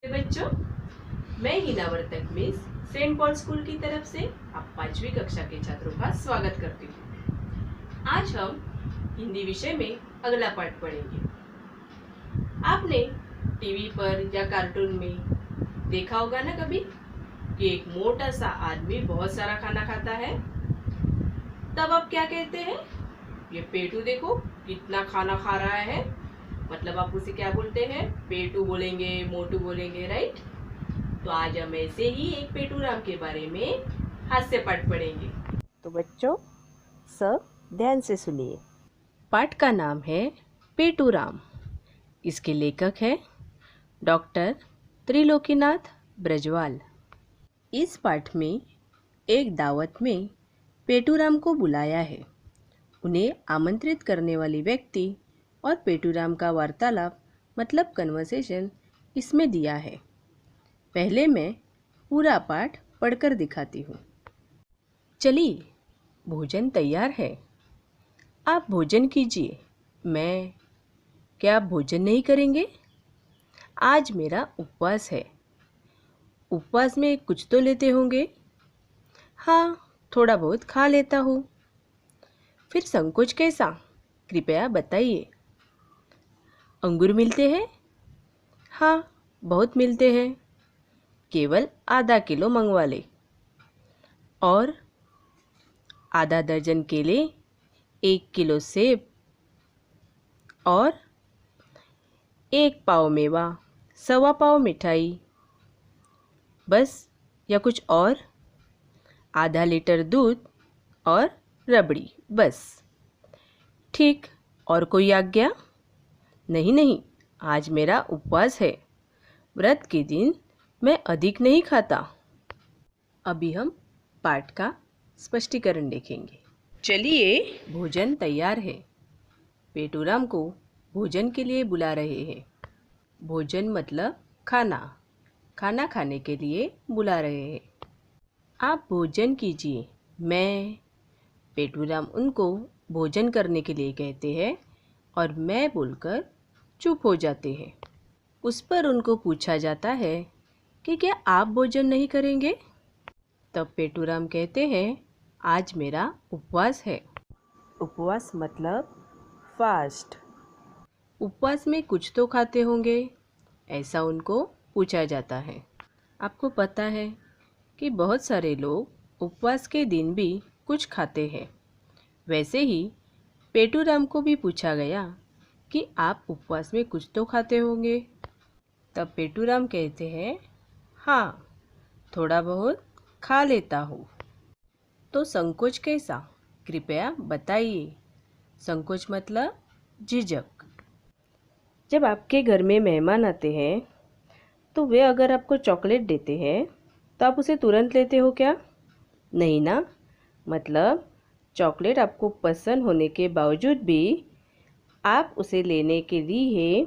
बच्चों, मैं Hina Vartak miss Saint Paul School की तरफ से आप 5वीं कक्षा के छात्रों का स्वागत करती हूँ। आज हम हिंदी विषय में अगला पाठ पढ़ेंगे। आपने टीवी पर या कार्टून में देखा होगा ना कभी कि एक मोटा सा आदमी बहुत सारा खाना खाता है। तब आप क्या कहते हैं? ये पेटू देखो कितना खाना खा रहा है। मतलब आप उसे क्या बोलते हैं? पेटू बोलेंगे, मोटू बोलेंगे, राइट। तो आज हम ऐसे ही एक पेटू राम के बारे में हास्य पाठ पढ़ेंगे। तो बच्चों सब ध्यान से सुनिए। पाठ का नाम है पेटू राम। इसके लेखक हैं डॉक्टर त्रिलोकीनाथ ब्रजवाल। इस पाठ में एक दावत में पेटू राम को बुलाया है। उन्हें आमंत्रित करने वाली व्यक्ति और पेटू राम का वार्तालाप मतलब कन्वर्सेशन इसमें दिया है। पहले मैं पूरा पाठ पढ़कर दिखाती हूँ। चलिए, भोजन तैयार है। आप भोजन कीजिए। क्या आप भोजन नहीं करेंगे? आज मेरा उपवास है। उपवास में कुछ तो लेते होंगे? हाँ, थोड़ा बहुत खा लेता हूँ। फिर संकोच कैसा? कृपया बताइए। अंगूर मिलते हैं? हाँ, बहुत मिलते हैं। केवल आधा किलो मंगवा ले। और आधा दर्जन केले, 1 किलो सेब और 1 पाव मेवा, 1.25 पाव मिठाई। बस या कुछ और? आधा लीटर दूध और रबड़ी, बस। ठीक, और कोई आज्ञा? नहीं, आज मेरा उपवास है। व्रत के दिन मैं अधिक नहीं खाता। अभी हम पाठ का स्पष्टीकरण देखेंगे। चलिए, भोजन तैयार है। पेटू राम को भोजन के लिए बुला रहे हैं। भोजन मतलब खाना। खाना खाने के लिए बुला रहे हैं। आप भोजन कीजिए। पेटू राम उनको भोजन करने के लिए कहते हैं और मैं बोलकर चुप हो जाते हैं। उस पर उनको पूछा जाता है कि क्या आप भोजन नहीं करेंगे? तब पेटू राम कहते हैं, आज मेरा उपवास है। उपवास मतलब फास्ट। उपवास में कुछ तो खाते होंगे, ऐसा उनको पूछा जाता है। आपको पता है कि बहुत सारे लोग उपवास के दिन भी कुछ खाते हैं। वैसे ही पेटू राम को भी पूछा गया कि आप उपवास में कुछ तो खाते होंगे। तब पेटू राम कहते हैं, हाँ, थोड़ा बहुत खा लेता हूँ। तो संकोच कैसा? कृपया बताइए। संकोच मतलब झिझक। जब आपके घर में मेहमान आते हैं तो वे अगर आपको चॉकलेट देते हैं तो आप उसे तुरंत लेते हो क्या? नहीं ना। मतलब चॉकलेट आपको पसंद होने के बावजूद भी आप उसे लेने के लिए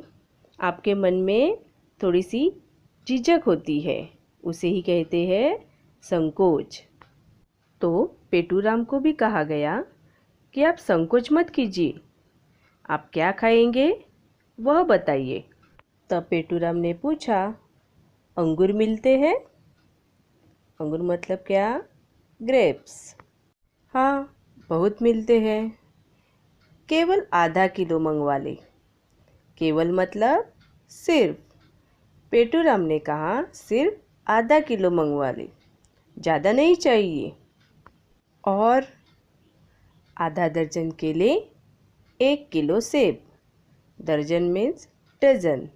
आपके मन में थोड़ी सी झिझक होती है। उसे ही कहते हैं संकोच। तो पेटू राम को भी कहा गया कि आप संकोच मत कीजिए। आप क्या खाएंगे वह बताइए। तब पेटू राम ने पूछा, अंगूर मिलते हैं? अंगूर मतलब क्या? ग्रेप्स। हाँ, बहुत मिलते हैं। केवल आधा किलो मंगवा ले। केवल मतलब सिर्फ। पेटू राम ने कहा, सिर्फ आधा किलो मंगवा ले, ज़्यादा नहीं चाहिए। और आधा दर्जन केले, 1 किलो सेब। दर्जन मीन्स डजन।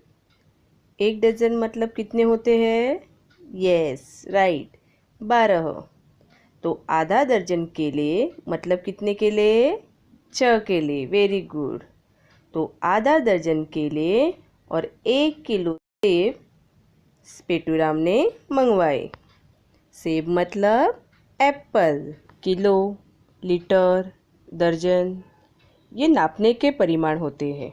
1 डजन मतलब कितने होते हैं? Yes, right, 12। तो आधा दर्जन केले मतलब कितने केले? 6 केले। Very good. तो आधा दर्जन केले और 1 किलो सेब पेटू राम ने मंगवाए। सेब मतलब एप्पल। किलो, लीटर, दर्जन ये नापने के परिमाण होते हैं।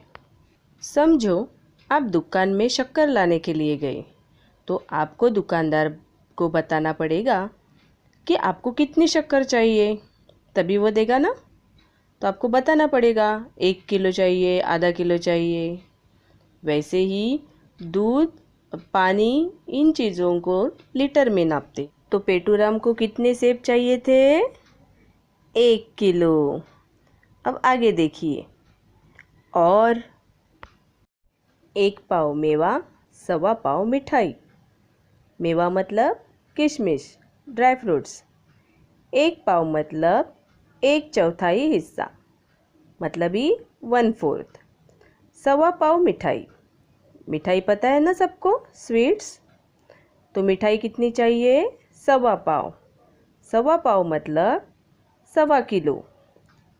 समझो आप दुकान में शक्कर लाने के लिए गए तो आपको दुकानदार को बताना पड़ेगा कि आपको कितनी शक्कर चाहिए, तभी वो देगा ना। तो आपको बताना पड़ेगा 1 किलो चाहिए, आधा किलो चाहिए। वैसे ही दूध अब पानी इन चीज़ों को लीटर में नापते। तो पेटूराम को कितने सेब चाहिए थे? 1 किलो। अब आगे देखिए, और 1 पाव मेवा, 1.25 पाव मिठाई। मेवा मतलब किशमिश, ड्राई फ्रूट्स। 1 पाव मतलब 1/4 हिस्सा, मतलब ही 1/4। 1.25 पाव मिठाई। मिठाई पता है ना सबको, स्वीट्स। तो मिठाई कितनी चाहिए? 1.25 पाव। 1.25 पाव मतलब 1.25 किलो।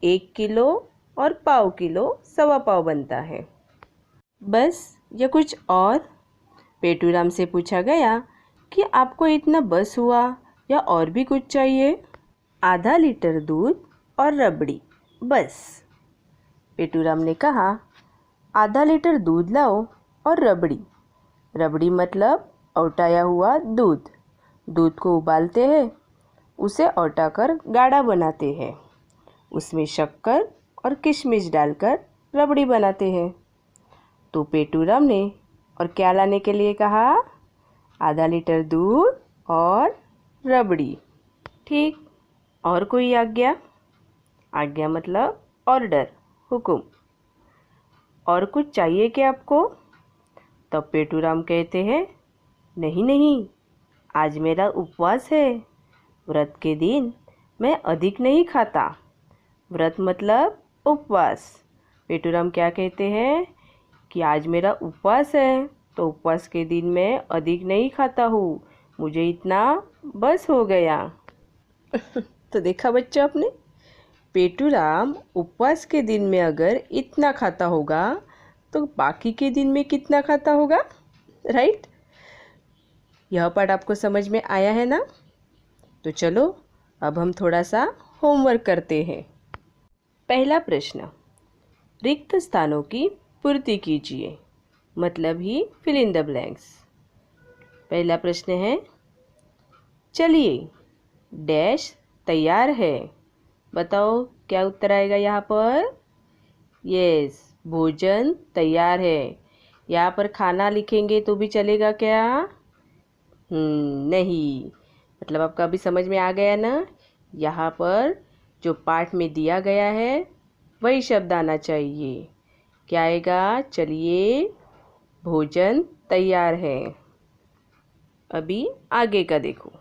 1 किलो और पाव किलो 1.25 पाव बनता है। बस या कुछ और? पेटूराम से पूछा गया कि आपको इतना बस हुआ या और भी कुछ चाहिए? आधा लीटर दूध और रबड़ी, बस। पेटूराम ने कहा, आधा लीटर दूध लाओ और रबड़ी। रबड़ी मतलब औटाया हुआ दूध। दूध को उबालते हैं, उसे औटाकर गाढ़ा बनाते हैं, उसमें शक्कर और किशमिश डालकर रबड़ी बनाते हैं। तो पेटूराम ने और क्या लाने के लिए कहा? आधा लीटर दूध और रबड़ी। ठीक, और कोई आज्ञा? आज्ञा मतलब ऑर्डर, हुक्म। और कुछ चाहिए क्या आपको? तब पेटूराम कहते हैं, नहीं नहीं, आज मेरा उपवास है। व्रत के दिन मैं अधिक नहीं खाता। व्रत मतलब उपवास। पेटूराम क्या कहते हैं कि आज मेरा उपवास है, तो उपवास के दिन मैं अधिक नहीं खाता हूँ, मुझे इतना बस हो गया। तो देखा बच्चों आपने, पेटूराम उपवास के दिन में अगर इतना खाता होगा तो बाकी के दिन में कितना खाता होगा, राइट? यह पार्ट आपको समझ में आया है ना? तो चलो अब हम थोड़ा सा होमवर्क करते हैं। पहला प्रश्न, रिक्त स्थानों की पूर्ति कीजिए, मतलब ही फिल इन द ब्लैंक्स। पहला प्रश्न है, चलिए डैश तैयार है। बताओ क्या उत्तर आएगा यहाँ पर? यस, भोजन तैयार है। यहाँ पर खाना लिखेंगे तो भी चलेगा क्या? नहीं। मतलब आपका अभी समझ में आ गया ना? यहाँ पर जो पाठ में दिया गया है वही शब्द आना चाहिए। क्या आएगा? चलिए भोजन तैयार है। अभी आगे का देखो,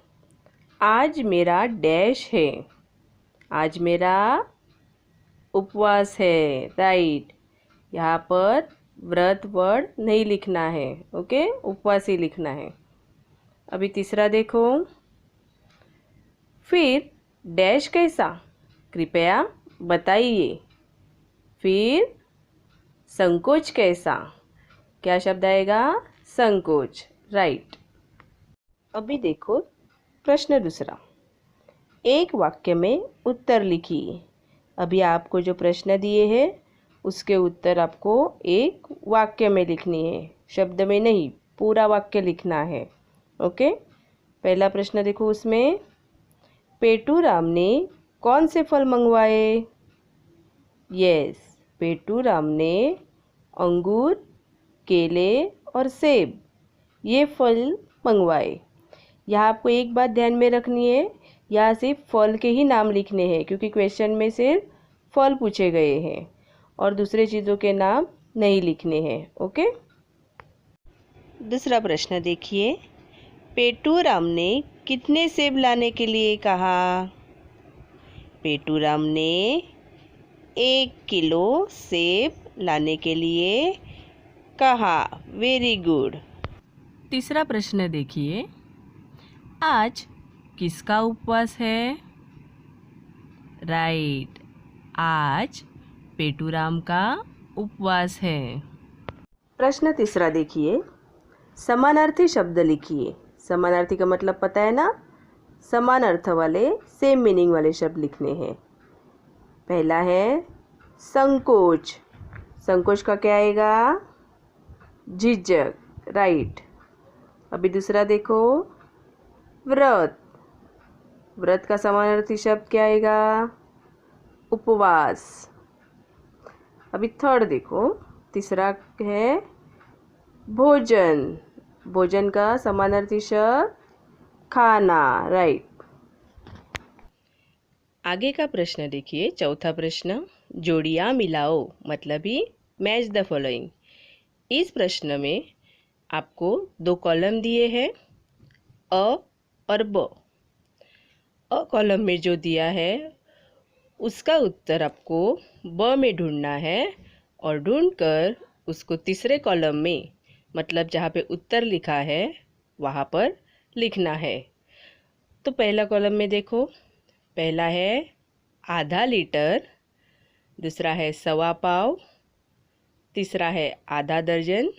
आज मेरा डैश है। आज मेरा उपवास है, राइट। यहाँ पर व्रत वर्ड नहीं लिखना है, ओके, उपवास ही लिखना है। अभी तीसरा देखो, फिर डैश कैसा, कृपया बताइए। फिर संकोच कैसा, क्या शब्द आएगा? संकोच, राइट। अभी देखो प्रश्न दूसरा, एक वाक्य में उत्तर लिखिए। अभी आपको जो प्रश्न दिए हैं उसके उत्तर आपको एक वाक्य में लिखनी है, शब्द में नहीं, पूरा वाक्य लिखना है, ओके। पहला प्रश्न देखो, उसमें पेटूराम ने कौन से फल मंगवाए? यस, पेटूराम ने अंगूर, केले और सेब ये फल मंगवाए। यहाँ आपको एक बात ध्यान में रखनी है, यहाँ सिर्फ फल के ही नाम लिखने हैं क्योंकि क्वेश्चन में सिर्फ फल पूछे गए हैं और दूसरे चीज़ों के नाम नहीं लिखने हैं, ओके। दूसरा प्रश्न देखिए, पेटूराम ने कितने सेब लाने के लिए कहा? पेटूराम ने 1 किलो सेब लाने के लिए कहा। Very good. तीसरा प्रश्न देखिए, आज किसका उपवास है? राइट, आज पेटूराम का उपवास है। प्रश्न तीसरा देखिए, समानार्थी शब्द लिखिए। समानार्थी का मतलब पता है ना? समान अर्थ वाले, सेम मीनिंग वाले शब्द लिखने हैं। पहला है संकोच। संकोच का क्या आएगा? झिझक, राइट। अभी दूसरा देखो, व्रत। व्रत का समानार्थी शब्द क्या आएगा? उपवास। अभी थर्ड देखो, तीसरा है भोजन। भोजन का समानार्थी शब्द खाना, राइट। आगे का प्रश्न देखिए, चौथा प्रश्न, जोड़ियां मिलाओ, मतलब ही मैच द फॉलोइंग। इस प्रश्न में आपको 2 कॉलम दिए हैं, अ और ब। अ कॉलम में जो दिया है उसका उत्तर आपको ब में ढूंढना है और ढूंढकर उसको तीसरे कॉलम में, मतलब जहाँ पे उत्तर लिखा है वहाँ पर लिखना है। तो पहला कॉलम में देखो, पहला है आधा लीटर, दूसरा है सवा पाव, तीसरा है आधा दर्जन,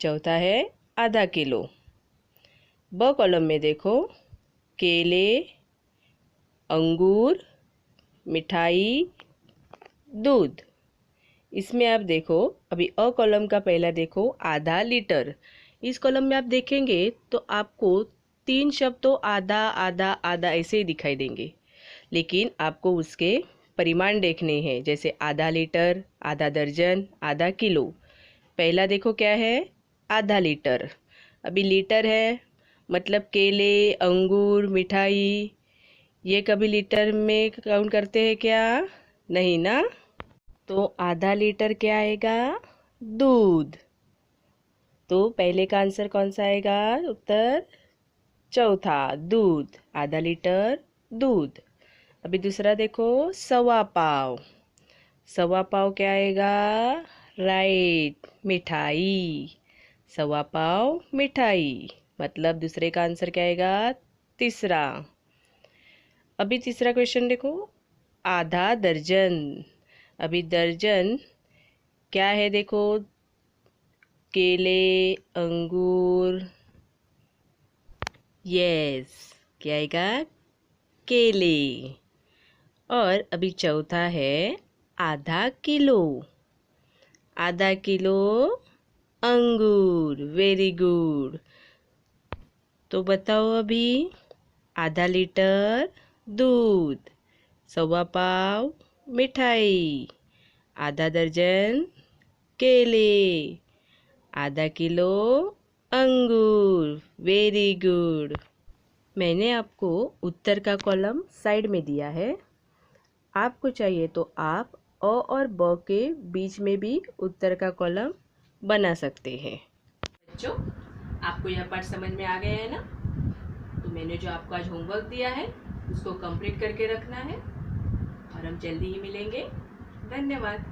चौथा है आधा किलो। ब कॉलम में देखो, केले, अंगूर, मिठाई, दूध। इसमें आप देखो, अभी अ कॉलम का पहला देखो आधा लीटर। इस कॉलम में आप देखेंगे तो आपको 3 शब्द तो आधा आधा आधा ऐसे ही दिखाई देंगे, लेकिन आपको उसके परिमाण देखने हैं, जैसे आधा लीटर, आधा दर्जन, आधा किलो। पहला देखो क्या है, आधा लीटर। अभी लीटर है मतलब केले, अंगूर, मिठाई, ये कभी लीटर में काउंट करते हैं क्या? नहीं ना। तो आधा लीटर क्या आएगा? दूध। तो पहले का आंसर कौन सा आएगा? उत्तर चौथा, दूध। आधा लीटर दूध। अभी दूसरा देखो, सवा पाव। सवा पाव क्या आएगा? राइट, मिठाई। सवा पाव मिठाई, मतलब दूसरे का आंसर क्या आएगा? तीसरा। अभी तीसरा क्वेश्चन देखो, आधा दर्जन। अभी दर्जन क्या है देखो, केले, अंगूर, यस, क्या आएगा? केले। और अभी चौथा है आधा किलो। आधा किलो अंगूर, वेरी गुड। तो बताओ अभी, आधा लीटर दूध, सवा पाव मिठाई, आधा दर्जन केले, आधा किलो अंगूर, वेरी गुड। मैंने आपको उत्तर का कॉलम साइड में दिया है। आपको चाहिए तो आप अ और ब के बीच में भी उत्तर का कॉलम बना सकते हैं। बच्चों, आपको यह पाठ समझ में आ गया है ना? तो मैंने जो आपको आज होमवर्क दिया है उसको कंप्लीट करके रखना है और हम जल्दी ही मिलेंगे। धन्यवाद।